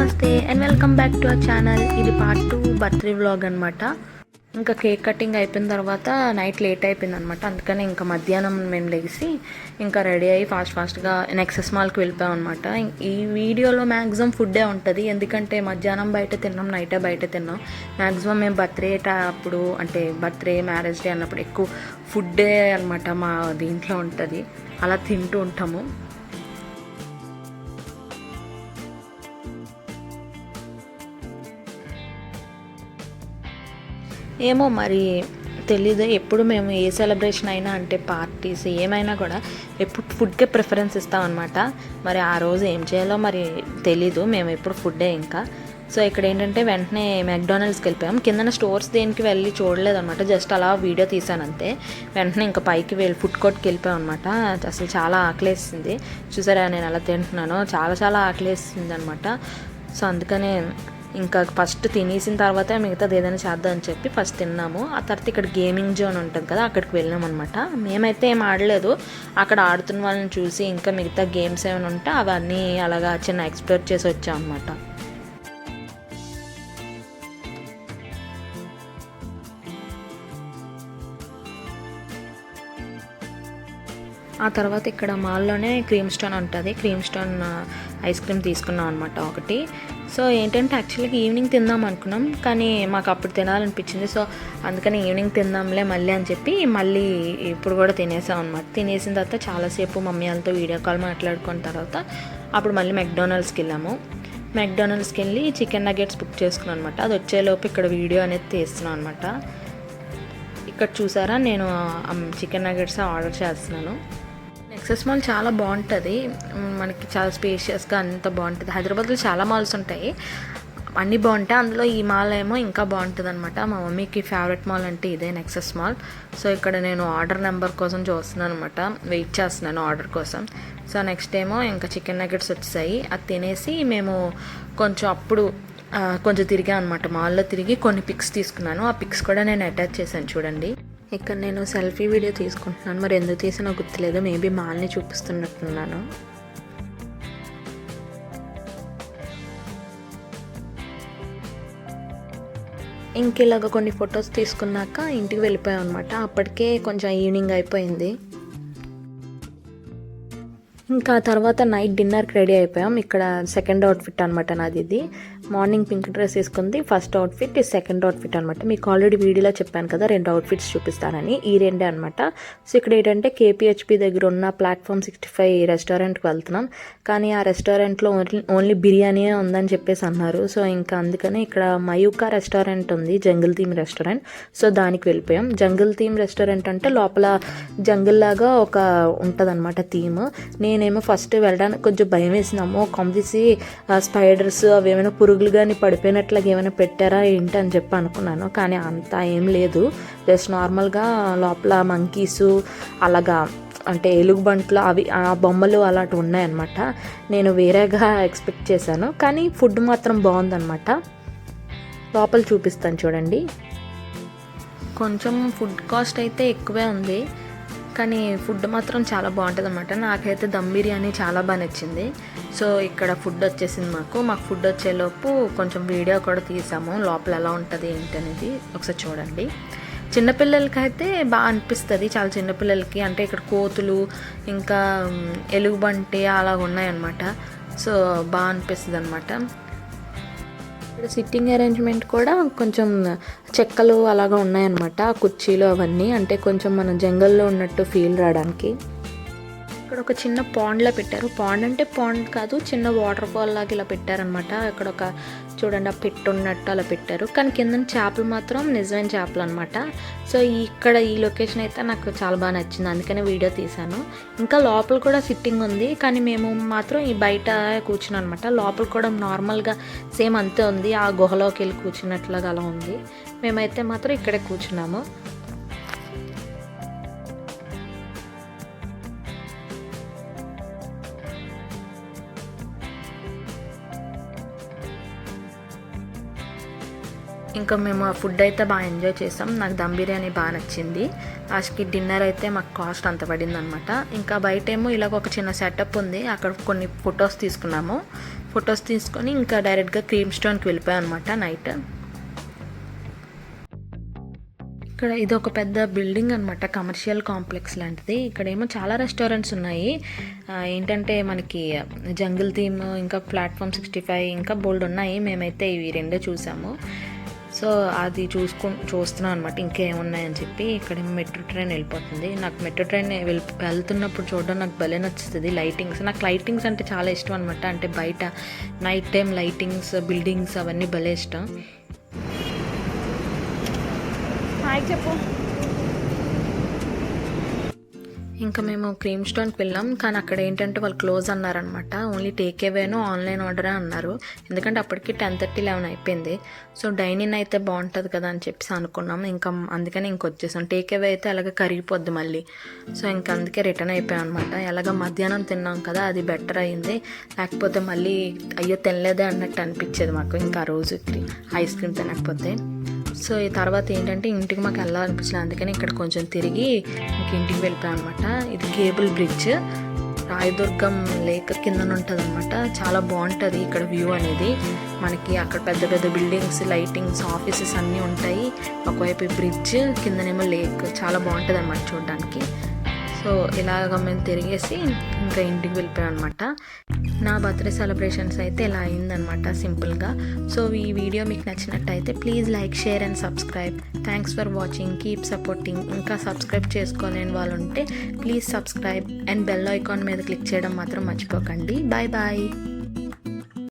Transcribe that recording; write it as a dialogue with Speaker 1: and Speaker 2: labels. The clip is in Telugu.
Speaker 1: నమస్తే and welcome back to our channel. ఇది పార్ట్ 2 బర్త్డే వ్లాగ్ అనమాట. ఇంకా కేక్ కటింగ్ అయిపోయిన తర్వాత నైట్ లేట్ అయిపోయింది అనమాట. అందుకని ఇంకా మధ్యాహ్నం మేము లేచి ఇంకా రెడీ అయ్యి ఫాస్ట్గా నెక్సెస్ మాల్కి వెళ్ళిపోయాం అనమాట. ఈ వీడియోలో మ్యాక్సిమం ఫుడ్డే ఉంటుంది, ఎందుకంటే మధ్యాహ్నం బయట తిన్నాం, నైటే బయట తిన్నాం. మ్యాక్సిమం మేము బర్త్డే అప్పుడు అంటే బర్త్డే మ్యారేజ్ డే అన్నప్పుడు ఎక్కువ ఫుడ్డే అనమాట మా దీంట్లో ఉంటుంది, అలా తింటూ ఉంటాము. ఏమో మరి తెలీదు, ఎప్పుడు మేము ఏ సెలబ్రేషన్ అయినా అంటే పార్టీస్ ఏమైనా కూడా ఎప్పుడు ఫుడ్కే ప్రిఫరెన్స్ ఇస్తాం అనమాట. మరి ఆ రోజు ఏం చేయాలో మరి తెలీదు, మేము ఎప్పుడు ఫుడ్డే ఇంకా. సో ఇక్కడ ఏంటంటే వెంటనే మెక్డానల్డ్స్కి వెళ్ళిపోయాం. కిందన స్టోర్స్ దేనికి వెళ్ళి చూడలేదు అనమాట, జస్ట్ అలా వీడియో తీసాను అంతే. వెంటనే ఇంకా పైకి వెళ్ళి ఫుడ్ కోర్ట్కి వెళ్ళిపోయాం అనమాట. అసలు చాలా ఆకలేస్తుంది, చూసారా నేను ఎలా తింటున్నానో, చాలా ఆకలేస్తుంది అనమాట. సో అందుకనే ఇంకా ఫస్ట్ తినేసిన తర్వాత మిగతాది ఏదైనా చేద్దాం అని చెప్పి ఫస్ట్ తిన్నాము. ఆ తర్వాత ఇక్కడ గేమింగ్ జోన్ ఉంటుంది కదా, అక్కడికి వెళ్ళాం అనమాట. మేమైతే ఏం ఆడలేదు, అక్కడ ఆడుతున్న వాళ్ళని చూసి ఇంకా మిగతా గేమ్స్ ఏమైనా ఉంటే అవన్నీ అలాగా చిన్న ఎక్స్ప్లోర్ చేసి వచ్చాం అనమాట. ఆ తర్వాత ఇక్కడ మాల్లోనే క్రీమ్ స్టోన్ ఉంటుంది, క్రీమ్ స్టోన్ ఐస్ క్రీమ్ తీసుకున్నాం అనమాట ఒకటి. సో ఏంటంటే యాక్చువల్గా ఈవినింగ్ తిందాం అనుకున్నాం, కానీ మాకు అప్పుడు తినాలనిపించింది. సో అందుకని ఈవినింగ్ తిందాంలే మళ్ళీ అని చెప్పి మళ్ళీ ఇప్పుడు కూడా తినేసాం అనమాట. తినేసిన తర్వాత చాలాసేపు మమ్మీ వాళ్ళతో వీడియో కాల్ మాట్లాడుకున్న తర్వాత అప్పుడు మళ్ళీ మెక్డానల్డ్స్కి వెళ్ళాము. మెక్డానల్డ్స్కి వెళ్ళి చికెన్ నగెట్స్ బుక్ చేసుకున్నాం అనమాట. అది వచ్చేలోపు ఇక్కడ వీడియో అనేది తీస్తున్నాం అనమాట. ఇక్కడ చూసారా నేను చికెన్ నగెట్స్ ఆర్డర్ చేస్తున్నాను. నెక్సెస్ మాల్ చాలా బాగుంటుంది, మనకి చాలా స్పేషియస్గా అంత బాగుంటుంది. హైదరాబాద్లో చాలా మాల్స్ ఉంటాయి, అన్నీ బాగుంటాయి, అందులో ఈ మాల్ ఏమో ఇంకా బాగుంటుంది అనమాట. మా మమ్మీకి ఫేవరెట్ మాల్ అంటే ఇదే నెక్సెస్ మాల్. సో ఇక్కడ నేను ఆర్డర్ నెంబర్ కోసం చూస్తున్నాను అనమాట, వెయిట్ చేస్తున్నాను ఆర్డర్ కోసం. సో నెక్స్ట్ ఏమో ఇంకా చికెన్ నగెట్స్ వచ్చాయి, అది తినేసి మేము కొంచెం తిరిగాం అనమాట. మాల్లో తిరిగి కొన్ని పిక్స్ తీసుకున్నాను, ఆ పిక్స్ కూడా నేను అటాచ్ చేశాను చూడండి. ఇక్కడ నేను సెల్ఫీ వీడియో తీసుకుంటున్నాను, మరి ఎందుకు తీసినా గుర్తులేదు, మేబీ మాల్ని చూపిస్తున్నట్టున్నాను. ఇంక ఇలాగ కొన్ని ఫొటోస్ తీసుకున్నాక ఇంటికి వెళ్ళిపోయాం అనమాట. అప్పటికే కొంచెం ఈవినింగ్ అయిపోయింది. ఇంకా తర్వాత నైట్ డిన్నర్కి రెడీ అయిపోయాం. ఇక్కడ సెకండ్ అవుట్ఫిట్ అనమాట నాది. ఇది మార్నింగ్ పింక్ డ్రెస్ వేసుకుంది ఫస్ట్ అవుట్ఫిట్, ఇది సెకండ్ అవుట్ఫిట్ అనమాట. మీకు ఆల్రెడీ వీడియోలో చెప్పాను కదా 2 అవుట్ఫిట్స్ చూపిస్తానని, ఈ 2 అనమాట. సో ఇక్కడ ఏంటంటే కేపీహెచ్పి దగ్గర ఉన్న ప్లాట్ఫామ్ 65 రెస్టారెంట్కి వెళ్తున్నాం, కానీ ఆ రెస్టారెంట్లో ఓన్లీ బిర్యానీయే ఉందని చెప్పేసి అన్నారు. సో ఇంకా అందుకని ఇక్కడ మయూకా రెస్టారెంట్ ఉంది, జంగిల్ థీమ్ రెస్టారెంట్. సో దానికి వెళ్ళిపోయాం. జంగిల్ థీమ్ రెస్టారెంట్ అంటే లోపల జంగిల్ లాగా ఒక ఉంటుంది అనమాట థీమ్. నేనేమో ఫస్ట్ వెళ్ళడానికి కొంచెం భయం వేసినాము, కంప్లీసి స్పైడర్స్ అవి ఏమైనా పురుగులు కానీ పడిపోయినట్లాగా ఏమైనా పెట్టారా ఏంటి అని చెప్పి అనుకున్నాను, కానీ అంతా ఏం లేదు. జస్ట్ నార్మల్గా లోపల మంకీసు అలాగా అంటే ఎలుగుబంట్లు అవి ఆ బొమ్మలు అలాంటివి ఉన్నాయన్నమాట. నేను వేరేగా ఎక్స్పెక్ట్ చేశాను, కానీ ఫుడ్ మాత్రం బాగుందన్నమాట. లోపల చూపిస్తాను చూడండి. కొంచెం ఫుడ్ కాస్ట్ అయితే ఎక్కువే ఉంది, కానీ ఫుడ్ మాత్రం చాలా బాగుంటుంది అనమాట. నాకైతే దమ్ బిర్యానీ చాలా బాగా నచ్చింది. సో ఇక్కడ ఫుడ్ వచ్చేసింది మాకు ఫుడ్ వచ్చేలోపు కొంచెం వీడియో కూడా తీసాము, లోపల ఎలా ఉంటుంది ఏంటి అనేది ఒకసారి చూడండి. చిన్నపిల్లలకి అయితే బాగా అనిపిస్తుంది, చాలా చిన్నపిల్లలకి. అంటే ఇక్కడ కోతులు ఇంకా ఎలుగుబంటి అలా ఉన్నాయన్నమాట. సో బాగా అనిపిస్తుంది అనమాట. ఇక్కడ సిట్టింగ్ అరేంజ్మెంట్ కూడా కొంచెం చెక్కలు అలాగా ఉన్నాయన్నమాట, కుర్చీలు అవన్నీ, అంటే కొంచెం మనం జంగల్లో ఉన్నట్టు ఫీల్ రావడానికి. ఇక్కడ ఒక చిన్న పాండ్లా పెట్టారు, పాండ్ అంటే పాండ్ కాదు, చిన్న వాటర్ ఫాల్ లాగా ఇలా పెట్టారనమాట. ఇక్కడ ఒక చూడండి ఆ పెట్టు ఉన్నట్టు అలా పెట్టారు, కానీ కింద చేపలు మాత్రం నిజమైన చేపలు అనమాట. సో ఇక్కడ ఈ లొకేషన్ అయితే నాకు చాలా బాగా నచ్చింది, అందుకనే వీడియో తీశాను. ఇంకా లోపల కూడా సిట్టింగ్ ఉంది, కానీ మేము మాత్రం ఈ బయట కూర్చున్నాం అనమాట. లోపల కూడా నార్మల్గా సేమ్ అంతే ఉంది, ఆ గుహలోకి వెళ్ళి కూర్చున్నట్లుగా అలా ఉంది. మేమైతే మాత్రం ఇక్కడే కూర్చున్నాము. ఇంకా మేము ఆ ఫుడ్ అయితే బాగా ఎంజాయ్ చేసాం. నాకు దమ్ బిర్యానీ బాగా నచ్చింది. లాస్ట్కి డిన్నర్ అయితే మాకు కాస్ట్ అంత పడింది అనమాట. ఇంకా బయటేమో ఇలాగ ఒక చిన్న సెటప్ ఉంది, అక్కడ కొన్ని ఫొటోస్ తీసుకున్నాము. ఫొటోస్ తీసుకొని ఇంకా డైరెక్ట్గా క్రీమ్ స్టోన్కి వెళ్ళిపోయాం అనమాట నైట్. ఇక్కడ ఇది ఒక పెద్ద బిల్డింగ్ అనమాట, కమర్షియల్ కాంప్లెక్స్ లాంటిది. ఇక్కడేమో చాలా రెస్టారెంట్స్ ఉన్నాయి. ఏంటంటే మనకి జంగిల్ థీమ్, ఇంకా ప్లాట్ఫామ్ 65, ఇంకా బోల్డ్ ఉన్నాయి. మేమైతే ఇవి రెండే చూసాము. సో అది చూస్తున్నాం అనమాట ఇంకేమున్నాయని చెప్పి. ఇక్కడ మెట్రో ట్రైన్ వెళ్ళిపోతుంది. నాకు మెట్రో ట్రైన్ వెళ్తున్నప్పుడు చూడడం నాకు భలే నచ్చుతుంది. లైటింగ్స్, నాకు లైటింగ్స్ అంటే చాలా ఇష్టం అనమాట. అంటే బయట నైట్ టైం లైటింగ్స్, బిల్డింగ్స్ అవన్నీ భలే ఇష్టం. హాయ్ చెప్పు. ఇంకా మేము క్రీమ్ స్టోన్కి వెళ్ళాం, కానీ అక్కడ ఏంటంటే వాళ్ళు క్లోజ్ అన్నారనమాట. ఓన్లీ టేక్ అవేను ఆన్లైన్ ఆర్డరే అన్నారు. ఎందుకంటే అప్పటికి 10:30, 11 అయిపోయింది. సో డైనింగ్ అయితే బాగుంటుంది కదా అని చెప్పేసి అనుకున్నాం. ఇంకా అందుకని ఇంకొచ్చేసాం. టేక్ అవే అయితే అలాగే కరిగిపోద్ది మళ్ళీ. సో ఇంకా అందుకే రిటర్న్ అయిపోయాం అనమాట. ఎలాగ మధ్యాహ్నం తిన్నాం కదా, అది బెటర్ అయింది. లేకపోతే మళ్ళీ అయ్యో తినలేదే అన్నట్టు అనిపించేది మాకు ఇంకా ఆ రోజు ఐస్ క్రీమ్ తినకపోతే. సో ఈ తర్వాత ఏంటంటే ఇంటికి మాకు వెళ్ళాలనిపించలేదు. అందుకని ఇక్కడ కొంచెం తిరిగి ఇంక ఇంటికి వెళ్ళిపోయాం అనమాట. ఇది కేబుల్ బ్రిడ్జ్, రాయదుర్గం లేక్ కిందన ఉంటుంది అనమాట. చాలా బాగుంటుంది ఇక్కడ వ్యూ అనేది. మనకి అక్కడ పెద్ద పెద్ద బిల్డింగ్స్, లైటింగ్స్, ఆఫీసెస్ అన్నీ ఉంటాయి. ఒకవైపు బ్రిడ్జ్, కిందనేమో లేక్. చాలా బాగుంటుంది అనమాట చూడడానికి. సో ఇలాగ మేము తిరిగేసి ఇంకా ఇంటికి వెళ్ళిపోయాం అనమాట. నా బర్త్డే సెలబ్రేషన్స్ అయితే ఇలా అయిందనమాట సింపుల్గా. సో ఈ వీడియో మీకు నచ్చినట్టయితే please like, share and subscribe. Thanks for watching, keep supporting. ఇంకా సబ్స్క్రైబ్ చేసుకోలేని వాళ్ళు ఉంటే please subscribe and bell icon మీద క్లిక్ చేయడం మాత్రం మర్చిపోకండి. Bye bye.